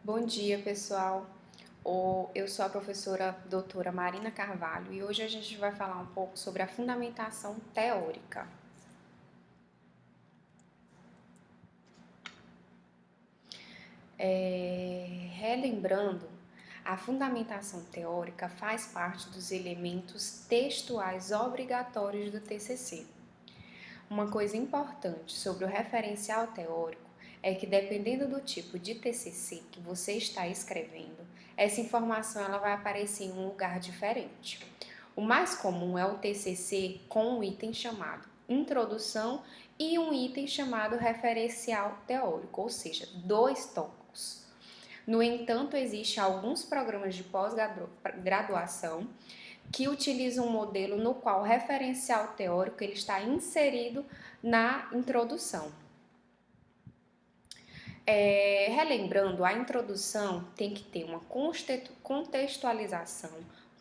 Bom dia, pessoal. Eu sou a professora doutora Marina Carvalho e hoje a gente vai falar um pouco sobre a fundamentação teórica. Relembrando, a fundamentação teórica faz parte dos elementos textuais obrigatórios do TCC. Uma coisa importante sobre o referencial teórico é que, dependendo do tipo de TCC que você está escrevendo, essa informação ela vai aparecer em um lugar diferente. O mais comum é o TCC com um item chamado Introdução e um item chamado Referencial Teórico, ou seja, 2 tópicos. No entanto, existem alguns programas de pós-graduação que utiliza um modelo no qual o referencial teórico ele está inserido na introdução. Relembrando, a introdução tem que ter uma contextualização,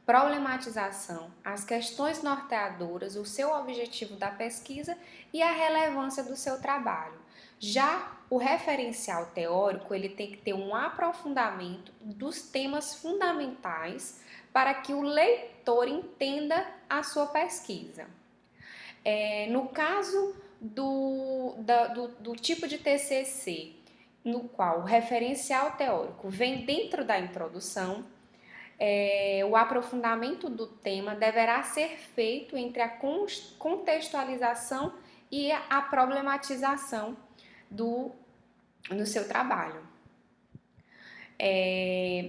problematização, as questões norteadoras, o seu objetivo da pesquisa e a relevância do seu trabalho. Já o referencial teórico, ele tem que ter um aprofundamento dos temas fundamentais para que o leitor entenda a sua pesquisa. No caso do tipo de TCC, no qual o referencial teórico vem dentro da introdução, o aprofundamento do tema deverá ser feito entre a contextualização e a problematização no seu trabalho.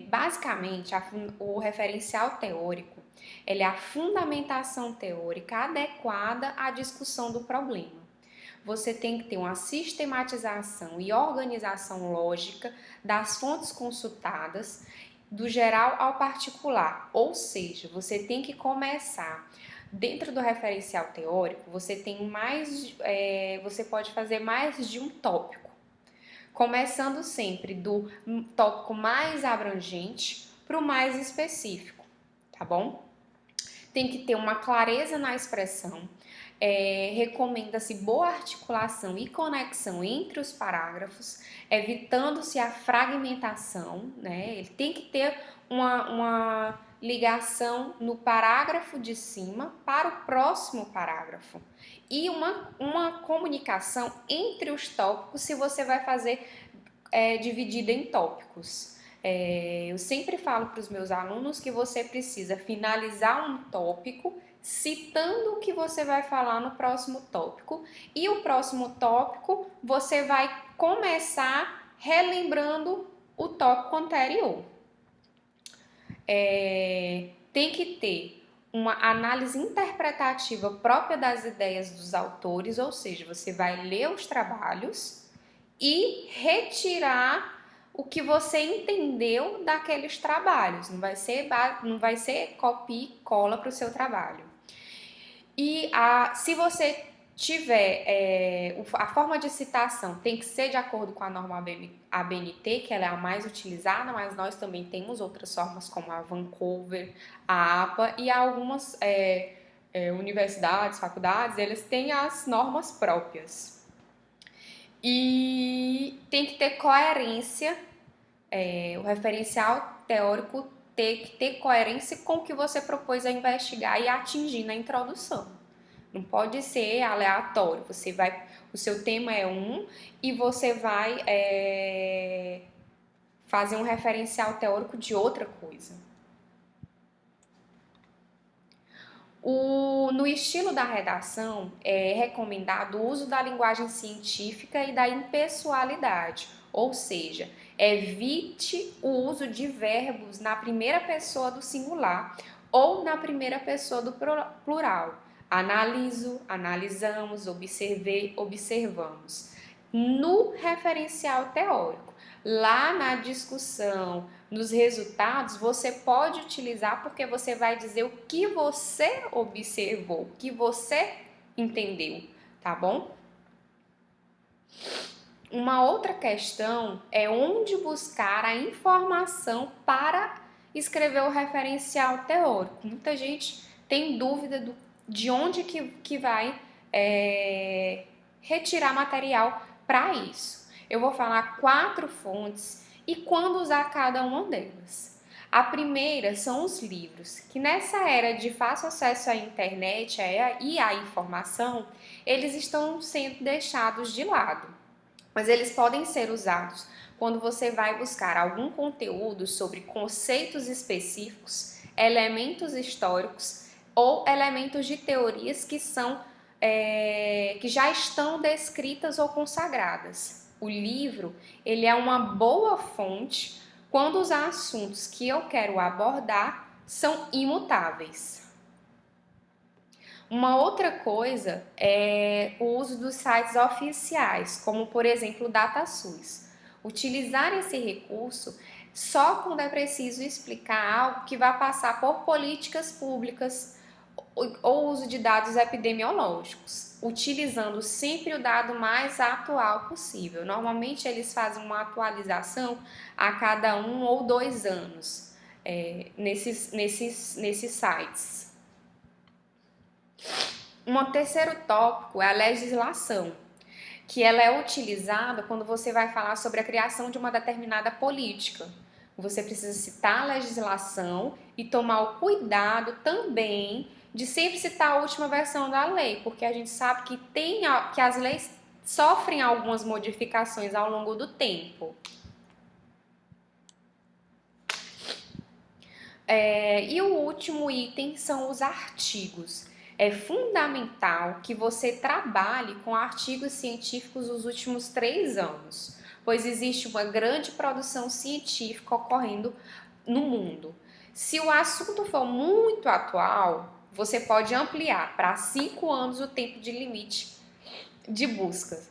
Basicamente, o referencial teórico ele é a fundamentação teórica adequada à discussão do problema. Você tem que ter uma sistematização e organização lógica das fontes consultadas, do geral ao particular, ou seja, você tem que começar dentro do referencial teórico, você pode fazer mais de um tópico, começando sempre do tópico mais abrangente para o mais específico, tá bom? Tem que ter uma clareza na expressão, recomenda-se boa articulação e conexão entre os parágrafos, evitando-se a fragmentação, né? Ele tem que ter uma ligação no parágrafo de cima para o próximo parágrafo e uma comunicação entre os tópicos se você vai fazer dividida em tópicos. Eu sempre falo para os meus alunos que você precisa finalizar um tópico citando o que você vai falar no próximo tópico e o próximo tópico você vai começar relembrando o tópico anterior. Tem que ter uma análise interpretativa própria das ideias dos autores, ou seja, você vai ler os trabalhos e retirar o que você entendeu daqueles trabalhos, não vai ser copia e cola para o seu trabalho. E se você tiver, a forma de citação tem que ser de acordo com a norma ABNT, que ela é a mais utilizada, mas nós também temos outras formas como a Vancouver, a APA e algumas universidades, faculdades, eles têm as normas próprias. E tem que ter coerência, o referencial teórico tem que ter coerência com o que você propôs a investigar e atingir na introdução. Não pode ser aleatório. O seu tema é e você vai fazer um referencial teórico de outra coisa. No estilo da redação, é recomendado o uso da linguagem científica e da impessoalidade, ou seja, evite o uso de verbos na primeira pessoa do singular ou na primeira pessoa do plural. Analiso, analisamos, observei, observamos. No referencial teórico, lá na discussão, nos resultados, você pode utilizar porque você vai dizer o que você observou, o que você entendeu, tá bom? Uma outra questão é onde buscar a informação para escrever o referencial teórico. Muita gente tem dúvida de onde que vai retirar material para isso. Eu vou falar 4 fontes e quando usar cada uma delas. A primeira são os livros, que nessa era de fácil acesso à internet e à informação, eles estão sendo deixados de lado, mas eles podem ser usados quando você vai buscar algum conteúdo sobre conceitos específicos, elementos históricos ou elementos de teorias que já estão descritas ou consagradas. O livro, ele é uma boa fonte quando os assuntos que eu quero abordar são imutáveis. Uma outra coisa é o uso dos sites oficiais, como por exemplo o DataSUS. Utilizar esse recurso só quando é preciso explicar algo que vai passar por políticas públicas ou uso de dados epidemiológicos, utilizando sempre o dado mais atual possível. Normalmente eles fazem uma atualização a cada 1 ou 2 anos nesses sites. Um terceiro tópico é a legislação, que ela é utilizada quando você vai falar sobre a criação de uma determinada política. Você precisa citar a legislação e tomar o cuidado também de sempre citar a última versão da lei, porque a gente sabe que as leis sofrem algumas modificações ao longo do tempo. E o último item são os artigos. É fundamental que você trabalhe com artigos científicos dos últimos 3 anos, pois existe uma grande produção científica ocorrendo no mundo. Se o assunto for muito atual, você pode ampliar para 5 anos o tempo de limite de busca.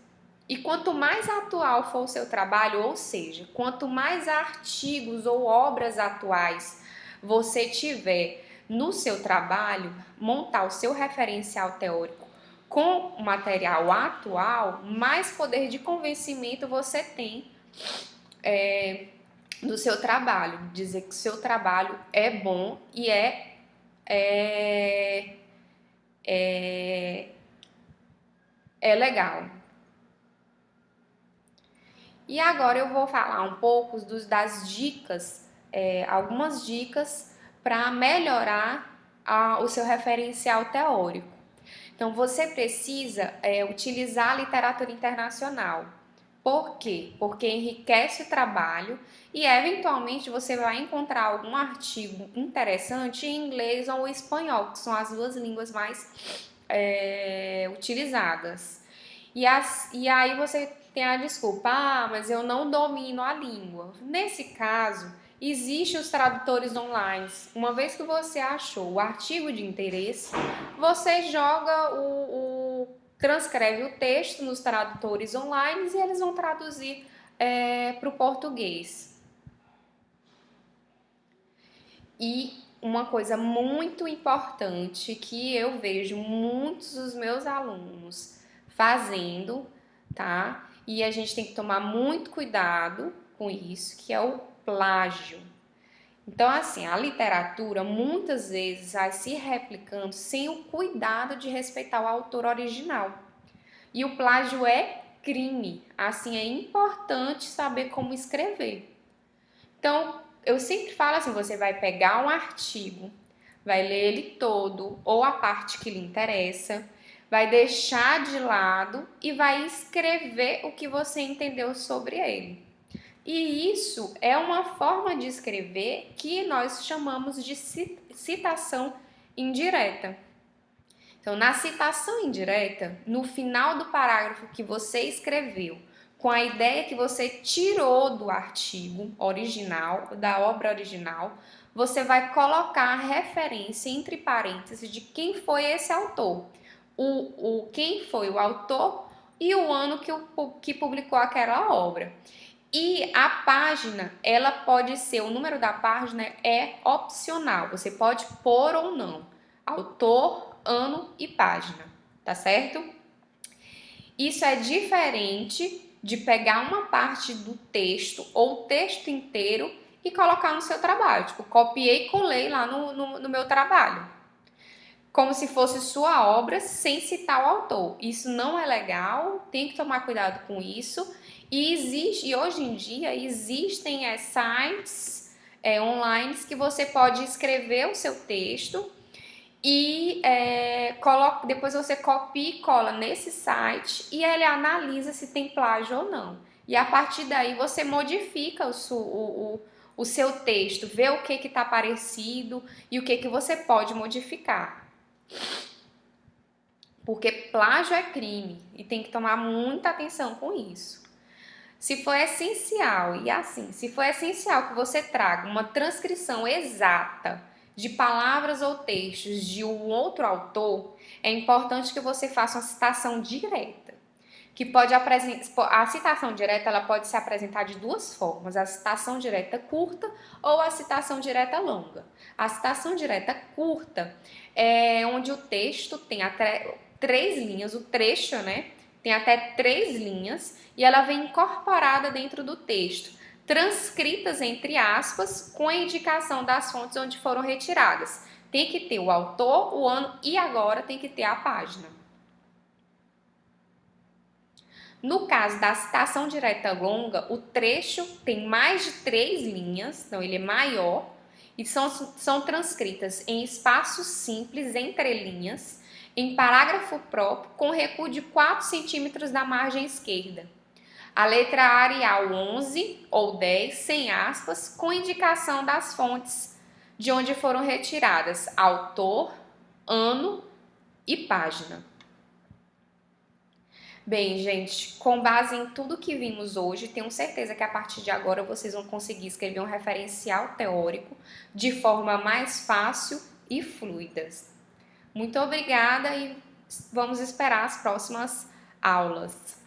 E quanto mais atual for o seu trabalho, ou seja, quanto mais artigos ou obras atuais você tiver no seu trabalho, montar o seu referencial teórico com o material atual, mais poder de convencimento você tem do seu trabalho, dizer que o seu trabalho é bom e é legal. E agora eu vou falar um pouco das dicas, algumas dicas para melhorar o seu referencial teórico. Então, você precisa utilizar a literatura internacional. Por quê? Porque enriquece o trabalho e, eventualmente, você vai encontrar algum artigo interessante em inglês ou espanhol, que são as 2 línguas mais utilizadas. E aí você tem a desculpa, mas eu não domino a língua. Nesse caso, existem os tradutores online. Uma vez que você achou o artigo de interesse, você transcreve o texto nos tradutores online e eles vão traduzir para o português. E uma coisa muito importante que eu vejo muitos dos meus alunos fazendo, tá? E a gente tem que tomar muito cuidado com isso, que é o plágio. Então, assim, a literatura muitas vezes vai se replicando sem o cuidado de respeitar o autor original. E o plágio é crime. Assim, é importante saber como escrever. Então, eu sempre falo assim, você vai pegar um artigo, vai ler ele todo ou a parte que lhe interessa, vai deixar de lado e vai escrever o que você entendeu sobre ele. E isso é uma forma de escrever que nós chamamos de citação indireta. Então, na citação indireta, no final do parágrafo que você escreveu, com a ideia que você tirou do artigo original, da obra original, você vai colocar a referência entre parênteses de quem foi esse autor. Quem foi o autor e o ano que publicou aquela obra. E a página, ela pode ser, o número da página é opcional, você pode pôr ou não, autor, ano e página, tá certo? Isso é diferente de pegar uma parte do texto ou o texto inteiro e colocar no seu trabalho, tipo, copiei e colei lá no meu trabalho, como se fosse sua obra sem citar o autor. Isso não é legal, tem que tomar cuidado com isso. E hoje em dia existem sites online que você pode escrever o seu texto e depois você copia e cola nesse site e ele analisa se tem plágio ou não. E a partir daí você modifica o seu texto, vê o que está parecido e o que você pode modificar. Porque plágio é crime e tem que tomar muita atenção com isso. Se for essencial, e assim, se for essencial que você traga uma transcrição exata de palavras ou textos de um outro autor, é importante que você faça uma citação direta. Que pode a citação direta ela pode se apresentar de duas formas: a citação direta curta ou a citação direta longa. A citação direta curta é onde o texto tem até 3 linhas, o trecho, né? Tem até 3 linhas e ela vem incorporada dentro do texto, transcritas entre aspas, com a indicação das fontes onde foram retiradas. Tem que ter o autor, o ano e agora tem que ter a página. No caso da citação direta longa, o trecho tem mais de 3 linhas, então ele é maior, e são transcritas em espaços simples entre linhas, em parágrafo próprio, com recuo de 4 centímetros da margem esquerda. A letra Arial 11 ou 10, sem aspas, com indicação das fontes de onde foram retiradas autor, ano e página. Bem, gente, com base em tudo que vimos hoje, tenho certeza que a partir de agora vocês vão conseguir escrever um referencial teórico de forma mais fácil e fluida. Muito obrigada e vamos esperar as próximas aulas.